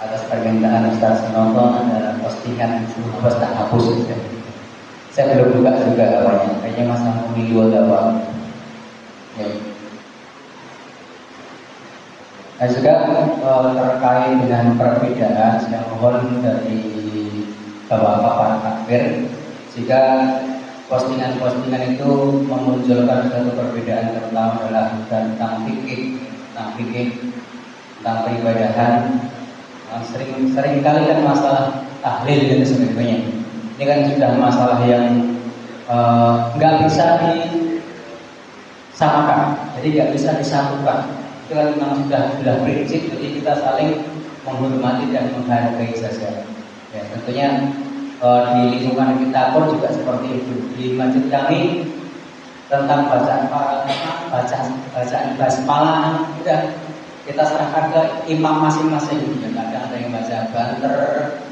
atas permintaan Ustaz Noto ada postingan Ustaz tak hapus ya. Saya belum buka juga awalnya, kayaknya masa pemilu atau apa ya. Dan juga terkait dengan perbedaan, saya mohon dari Bapak para takbir, jika postingan-postingan itu memunculkan satu perbedaan, terutama adalah tentang fikih, tentang peribadahan, sering kali kan masalah tahlil dan sebagainya. Ini kan sudah masalah yang nggak bisa disamakan, jadi nggak bisa disatukan. Itu kan memang sudah prinsip, jadi kita saling menghormati dan menghargai saja. Ya, tentunya di lingkungan kita pun juga seperti itu. Di masjid kami tentang bacaan basmalah kita serahkan ke imam masing-masing. Kadang ada yang baca banter,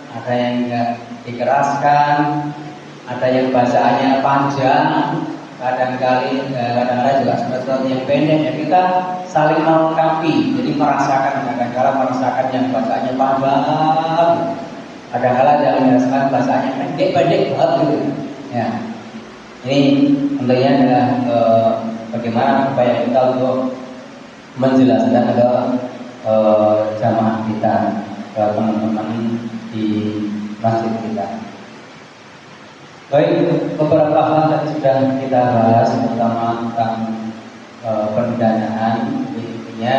ada yang enggak dikeraskan, ada yang bacaannya panjang, kadang-kali juga seperti yang pendek. Ya kita saling melengkapi, jadi kadang-kala merasakan yang bacaannya panjang, kadang-kala yang merasakan bacaannya pendek banget gitu. Ya, ini tentunya adalah bagaimana upaya kita untuk menjelaskan ke jamaah kita, ke teman-teman di masjid kita. Baik, beberapa hal tadi sudah kita bahas, terutama tentang pendanaan. Intinya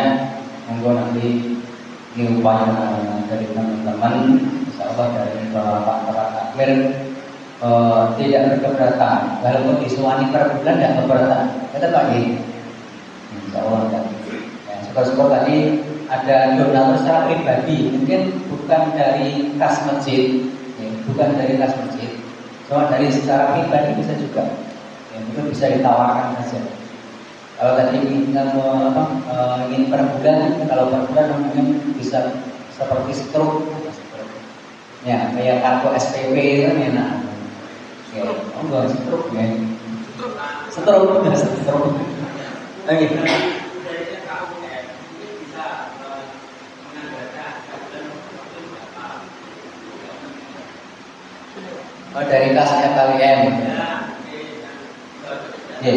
monggo nanti ini upaya dari teman-teman, insyaallah dari Bapak para takmir tidak berkeberatan, walaupun disuani per bulan tidak keberatan. Kata Pak G, insyaallah tadi. Ya, syukur-syukur tadi ada donatur secara pribadi, mungkin bukan dari kas masjid, ya, cuma dari secara pribadi bisa juga, ya, mungkin bisa ditawarkan saja. Kalau tadi ingin per bulan, kalau per bulan mungkin bisa seperti struk, ya kayak kartu SPP itu kan enak. Ya, enggak struk ya, struk. Lagi. Oh, dari kasnya KWM. Ya.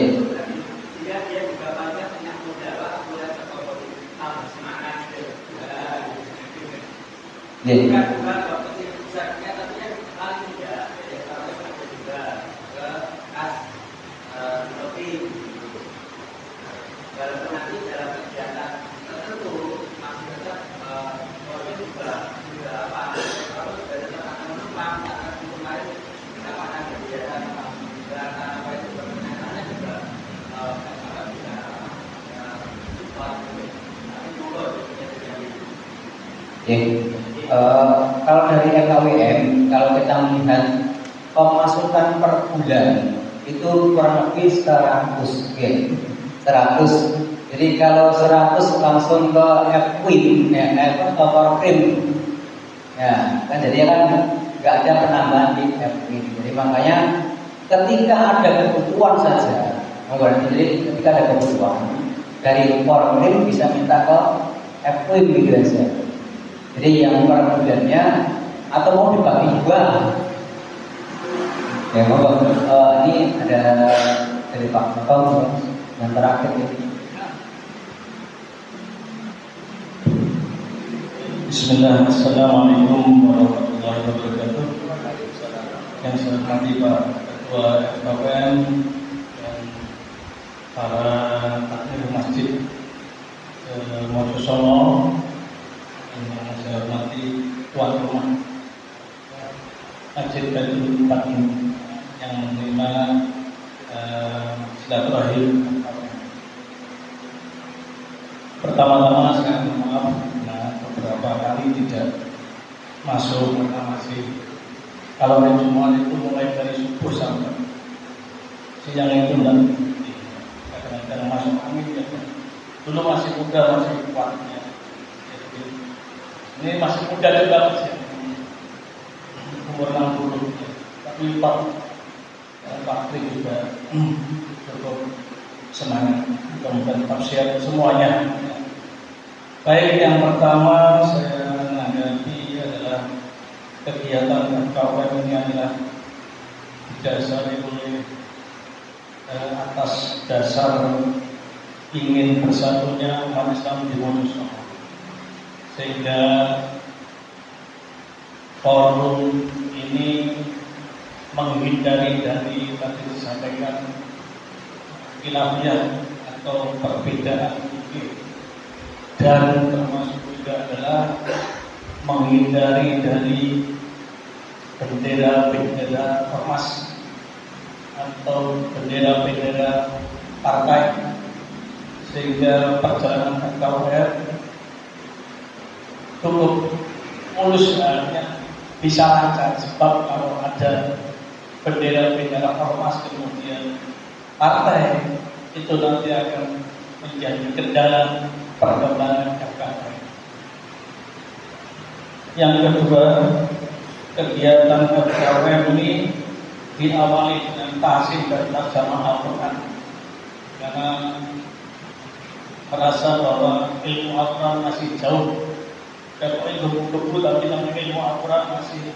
Kalau dari FKWM, kalau kita melihat pemasukan per bulan itu kurang lebih 100, ya, 100. Jadi kalau 100 langsung ke FWIM, ya, Korprim, ya, kan jadi kan nggak ada penambahan di FWIM. Jadi makanya ketika ada kebutuhan saja, jadi ketika ada kebutuhan dari Korprim bisa minta ke FWIM gitu saja. Jadi yang per bulannya atau mau dibagi dua. Ya, ini ada dari Pak Bapak yang terakhir ini. Bismillah, Assalamualaikum warahmatullahi wabarakatuh. Yang saya hormati Pak Ketua FKWM dan para takmir masjid Mojosono, yang saya hormati tuan rumah Masjid Baitul Muqaddim yang menerima silaturahim. Pertama-tama saya minta maaf karena beberapa kali tidak masuk karena masih kalau hari Jumat itu mulai dari subuh sampai siang itu dan kadang-kadang masuk angin ya. Dulu masih muda, masih kuatnya. Ini masih muda juga masih umur 60 ya. Tapi Pak Tri juga cukup semangat, mudah-mudahan tetap sehat semuanya. Baik, yang pertama saya menanggapi kegiatan FKUM ini adalah didasari oleh atas dasar ingin bersatunya umat Islam di Wonosobo, sehingga forum ini menghindari dari tadi disampaikan khilafiyah atau perbedaan fikih, dan termasuk juga adalah menghindari dari bendera-bendera ormas atau bendera-bendera partai, sehingga perjalanan FKUM cukup mulus, artinya bisa lancar. Sebab kalau ada bendera-bendera ormas kemudian partai, itu nanti akan menjadi kendala perkembangan FKUM. Yang kedua, kegiatan FKUM ini diawali dengan tahsin dan tarjamah Al-Quran, karena merasa bahwa ilmu Al-Quran masih jauh. Kalau ilmu tapi namanya ilmu Al-Quran masih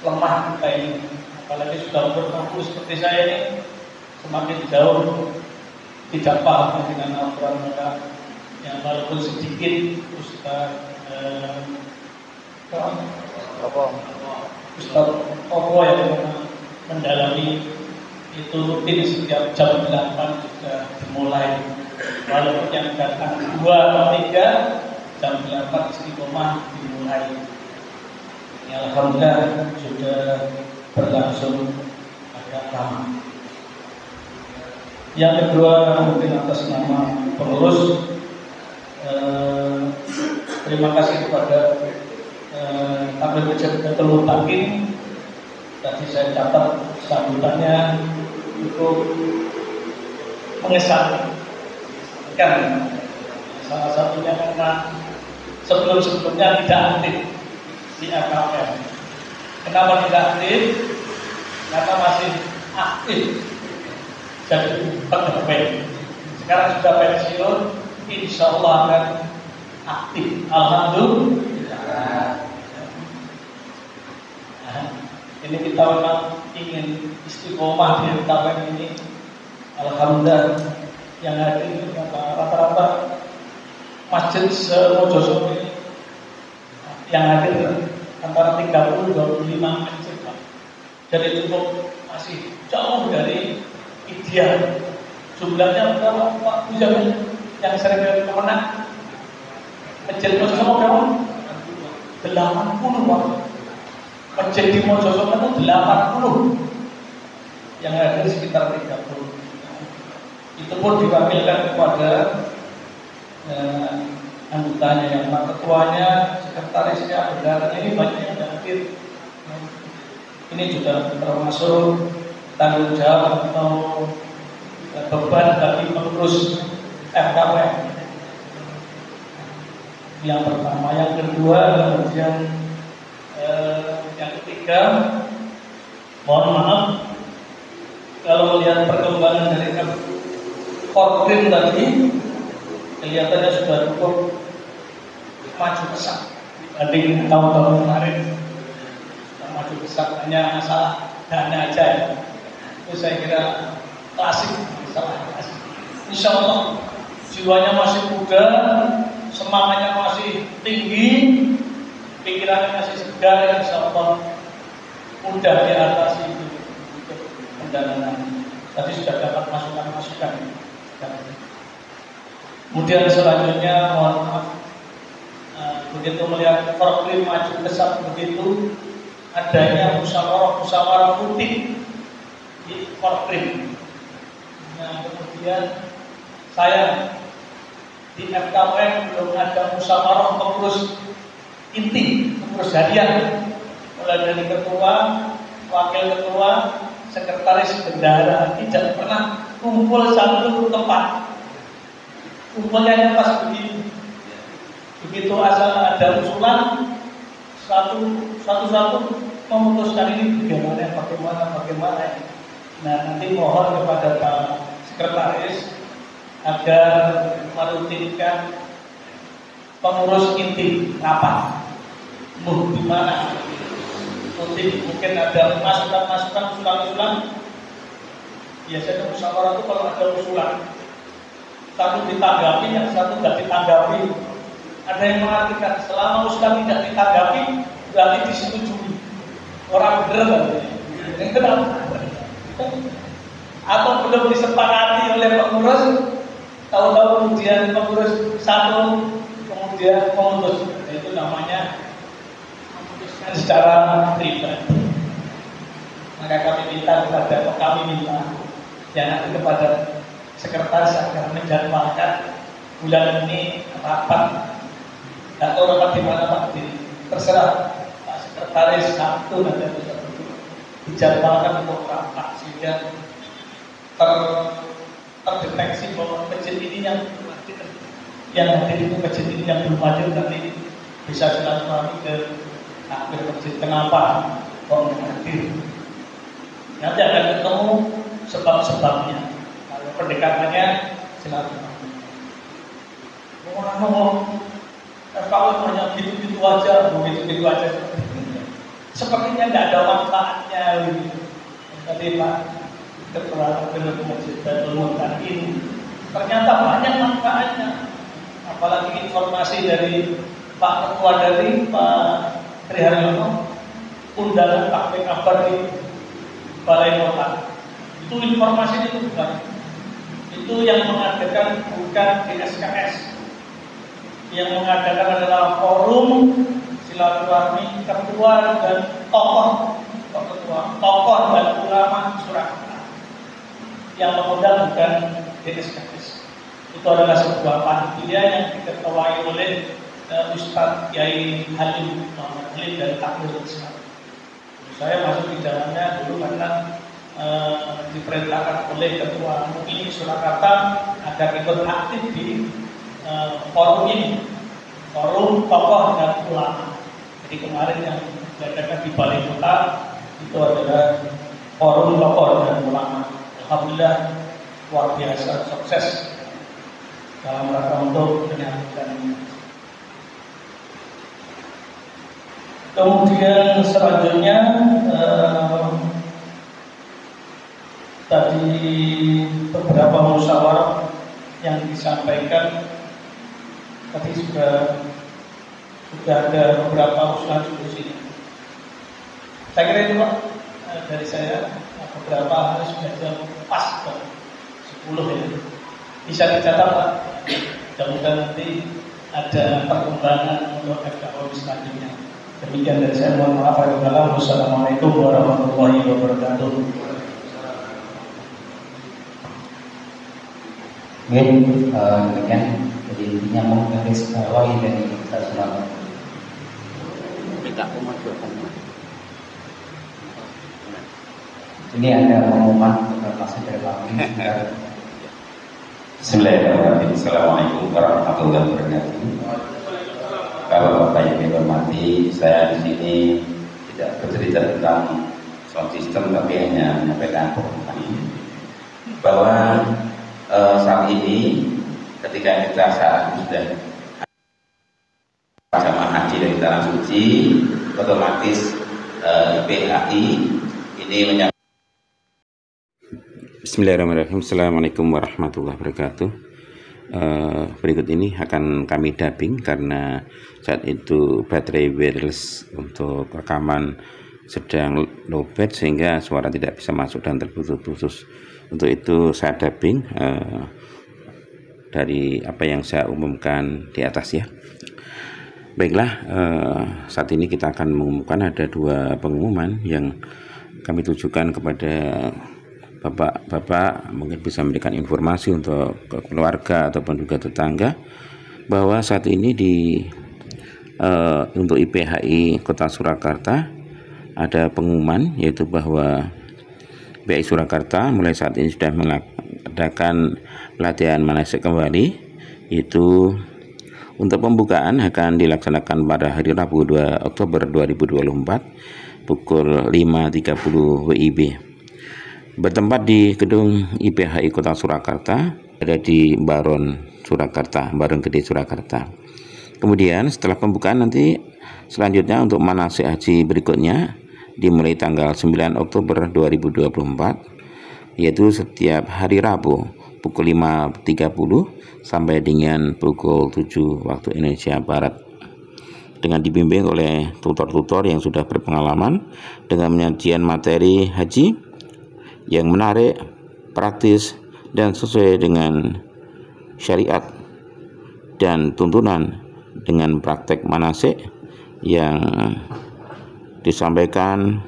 lemah kita ini. Apalagi sudah berumur seperti saya ini, semakin jauh tidak paham dengan Al-Quran. Maka yang walaupun sedikit Ustaz Opo yang mendalami itu rutin setiap jam 8 sudah dimulai. Walaupun yang datang 2 atau 3 jam 8 istiqomah dimulai. Ya, alhamdulillah sudah berlangsung agak lama. Yang kedua, mungkin atas nama pengurus, terima kasih kepada Abdul Betul Takin. Tadi saya catat sambutannya cukup mengesankan. Salah satunya karena sebelum-sebelumnya tidak aktif di FKUM. Kenapa tidak aktif? Karena masih aktif jadi pegawai. Sekarang sudah pensiun, insya Allah akan aktif. Alhamdulillah. Ini kita memang ingin istiqomah di FKUM ini. Alhamdulillah yang hadir rata-rata masjid se-Mojosobo ini yang hadir antara 30-25 masjid, Pak. Jadi cukup masih jauh dari ideal. Jumlahnya berapa Pak Bujamin yang sering dari kemenang? Masjid Mojosobo berapa? 80 Pak. Masjid di Mojosobo itu 80, yang hadir sekitar 30. Itu pun diwakilkan kepada anggotanya, yang ketuanya, sekretarisnya, bendaranya, ini banyak yang hadir. Ini juga termasuk tanggung jawab atau beban bagi pengurus FKUM. Yang pertama, yang kedua, kemudian yang ketiga, mohon maaf kalau melihat perkembangan dari Korprim tadi, kelihatannya sudah cukup maju pesat dibanding tahun-tahun kemarin. Maju pesat hanya masalah dana aja ya. Itu saya kira klasik, masalah klasik. Insya Allah jiwanya masih muda, semangatnya masih tinggi, pikirannya masih segar. Insya Allah mudah diatasi itu untuk pendanaan. Tadi sudah dapat masukan-masukan. Kemudian selanjutnya, mohon maaf, begitu melihat Korprim maju pesat begitu, adanya musyawarah putih di Korprim. Nah, kemudian saya di FKUM belum ada musyawarah pengurus inti, pengurus harian, mulai dari ketua, wakil ketua, sekretaris bendahara, tidak pernah kumpul satu tempat. Kumpulnya pas begitu asal ada usulan, satu-satu memutuskan ini bagaimana. Nah, nanti mohon kepada Pak Sekretaris agar merutinkan pengurus inti rapat. Di mana rutin, mungkin ada masukan-masukan, usulan-usulan. Biasanya musyawarah itu kalau ada usulan, satu ditanggapi, yang satu tidak ditanggapi. Ada yang mengartikan selama usulan tidak ditanggapi berarti disetujui. Orang bener kan? Atau belum disepakati oleh pengurus, tahu-tahu kemudian pengurus satu kemudian memutus. Itu namanya memutuskan secara pribadi. Maka kami minta jangan kepada sekretaris agar menjadwalkan bulan ini rapat. Tidak tahu rapat di mana Pak, terserah Pak Sekretaris Sabtu nanti bisa dijadwalkan untuk rapat sehingga terdeteksi bahwa masjid ini yang hadir itu masjid ini yang belum hadir, nanti bisa silaturahmi ke akhir masjid. Kenapa kok hadir? Nanti akan ketemu sebab-sebabnya. Kalau pendekatannya silaturahmi. Orang ngomong kalau hanya gitu-gitu aja, begitu-gitu aja, sepertinya tidak ada manfaatnya. Tadi Pak Ketua Masjid Baitul Muttaqin, ternyata banyak manfaatnya. Apalagi informasi dari Pak Ketua dari Pak Triharyono, undangan takmir kabar di Balai Kota. Itu informasinya itu bukan. Itu yang mengadakan bukan DSKS. Yang mengadakan adalah forum silaturahmi ketua dan tokoh dan ulama Surakarta. Yang mengundang bukan DSKS. Itu adalah sebuah panitia yang diketuai oleh Ustadz Kiai Halim Muhammad Halim dari Takmir Islam. Saya masuk di dalamnya dulu karena diperintahkan oleh Ketua MUI Surakarta agar ikut aktif di forum ini, forum tokoh dan ulama. Jadi kemarin yang diadakan di Balai Kota itu adalah forum tokoh dan ulama. Alhamdulillah luar biasa sukses dalam rangka untuk menyambutkan ini. Kemudian selanjutnya tadi beberapa musyawarah yang disampaikan tadi sudah ada beberapa usulan solusi. Saya kira itu Pak dari saya, beberapa hal sudah pas Pak, 10 ya. Bisa dicatat Pak. Mudah-mudahan nanti ada perkembangan untuk FKO selanjutnya. Demikian dari saya, mohon maaf. Wassalamualaikum warahmatullahi wabarakatuh. Demikian. Jadi intinya menggaris bawahi dari kita semua. Ini ada pengumuman masih dari kami. Bismillahirrahmanirrahim. Assalamualaikum warahmatullahi wabarakatuh. Kalau Bapak yang dihormati, saya di sini tidak bercerita tentang sound system, tapi hanya menyampaikan pengumuman bahwa saat ini ketika kita saat ini sudah jamaah haji dari Tanah Suci, otomatis IPHI ini menyampaikan. Bismillahirrahmanirrahim. Assalamualaikum warahmatullahi wabarakatuh. Berikut ini akan kami dubbing karena saat itu baterai wireless untuk rekaman sedang lowbat sehingga suara tidak bisa masuk dan terputus-putus. Untuk itu saya dubbing dari apa yang saya umumkan di atas ya. Baiklah, saat ini kita akan mengumumkan ada 2 pengumuman yang kami tujukan kepada Bapak mungkin bisa memberikan informasi untuk keluarga ataupun juga tetangga bahwa saat ini untuk IPHI Kota Surakarta ada pengumuman, yaitu bahwa IPHI Surakarta mulai saat ini sudah mengadakan pelatihan manasik kembali, yaitu untuk pembukaan akan dilaksanakan pada hari Rabu 2 Oktober 2024 pukul 5.30 WIB. Bertempat di gedung IPHI Kota Surakarta, ada di Baron Surakarta, Baron Gede Surakarta. Kemudian setelah pembukaan nanti selanjutnya untuk manasik haji berikutnya dimulai tanggal 9 Oktober 2024, yaitu setiap hari Rabu pukul 5.30 sampai dengan pukul 7 waktu Indonesia Barat, dengan dibimbing oleh tutor-tutor yang sudah berpengalaman dengan penyajian materi haji yang menarik, praktis, dan sesuai dengan syariat dan tuntunan dengan praktek manasik yang disampaikan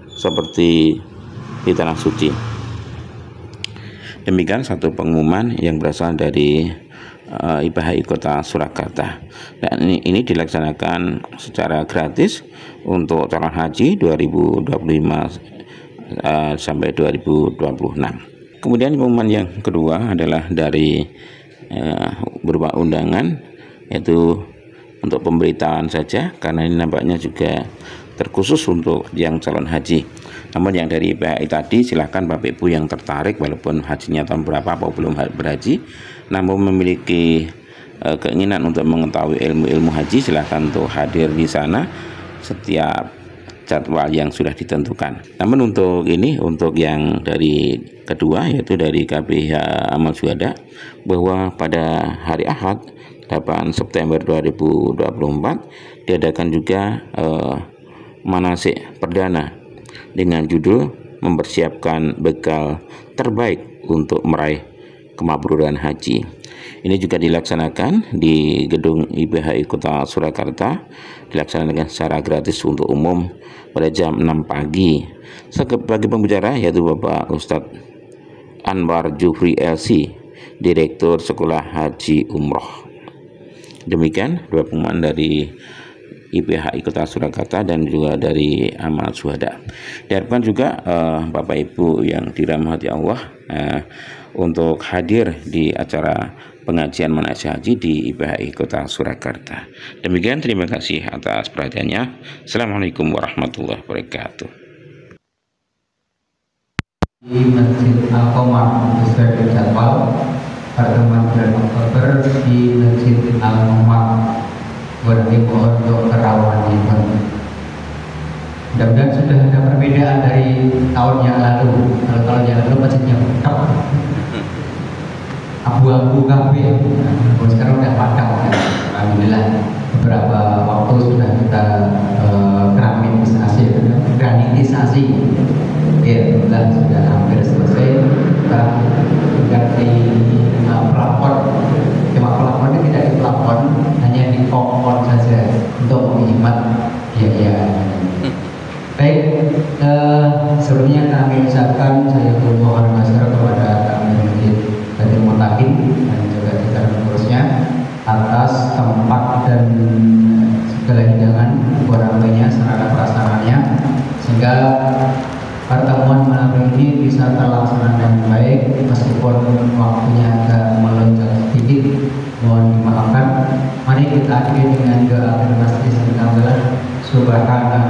seperti di tanah suci. Demikian satu pengumuman yang berasal dari IPHI Kota Surakarta, dan ini dilaksanakan secara gratis untuk calon haji 2025 sampai 2026. Kemudian pengumuman yang kedua adalah dari berupa undangan, yaitu untuk pemberitaan saja, karena ini nampaknya juga terkhusus untuk yang calon haji. Namun yang dari IPHI tadi, silahkan Bapak Ibu yang tertarik, walaupun hajinya tahun berapa atau belum berhaji, namun memiliki keinginan untuk mengetahui ilmu-ilmu haji, silahkan untuk hadir di sana setiap jadwal yang sudah ditentukan. Namun untuk ini, untuk yang dari kedua, yaitu dari KBH Amal Syuhada, bahwa pada hari Ahad 8 September 2024 diadakan juga manasik perdana dengan judul mempersiapkan bekal terbaik untuk meraih kemakburan haji. Ini juga dilaksanakan di gedung IPHI Kota Surakarta, dilaksanakan secara gratis untuk umum pada jam 6 pagi. Sebagai pembicara yaitu Bapak Ustadz Anwar Jufri LC, Direktur Sekolah Haji Umroh. Demikian dua pengumuman dari IPHI Kota Surakarta dan juga dari Amal Syuhada. Diharapkan juga Bapak Ibu yang dirahmati Allah untuk hadir di acara pengajian manasik haji di IPHI Kota Surakarta. Demikian, terima kasih atas perhatiannya. Assalamualaikum warahmatullahi wabarakatuh. Di Masjid Al-Qomar sesuai dengan jadwal pertemuan bulan Oktober di Masjid Al-Qomar. Berarti mohon untuk kerawan itu. Mudah-mudahan sudah ada perbedaan dari tahun yang lalu. Kalau tahun yang lalu masjidnya tetap abu-abu kabeh. Sekarang udah padam kan. Alhamdulillah beberapa waktu sudah kita granitisasi. Ya, sudah hampir selesai. Kita ganti pelapon. Cuma pelapon itu tidak di pelapon, hanya di kompon saja untuk menghemat biaya. Baik, sebelumnya kami ucapkan saya mohon masyarakat kepada kami Masjid Baitul Mutakin dan juga jajaran pengurusnya atas tempat dan segala hidangan barang-barangnya, sarana prasarananya, sehingga pertemuan malam ini bisa terlaksana dengan baik meskipun waktunya agak melonjak sedikit, mohon dimaafkan. Mari kita akhiri dengan doa terima kasih. Subhanaka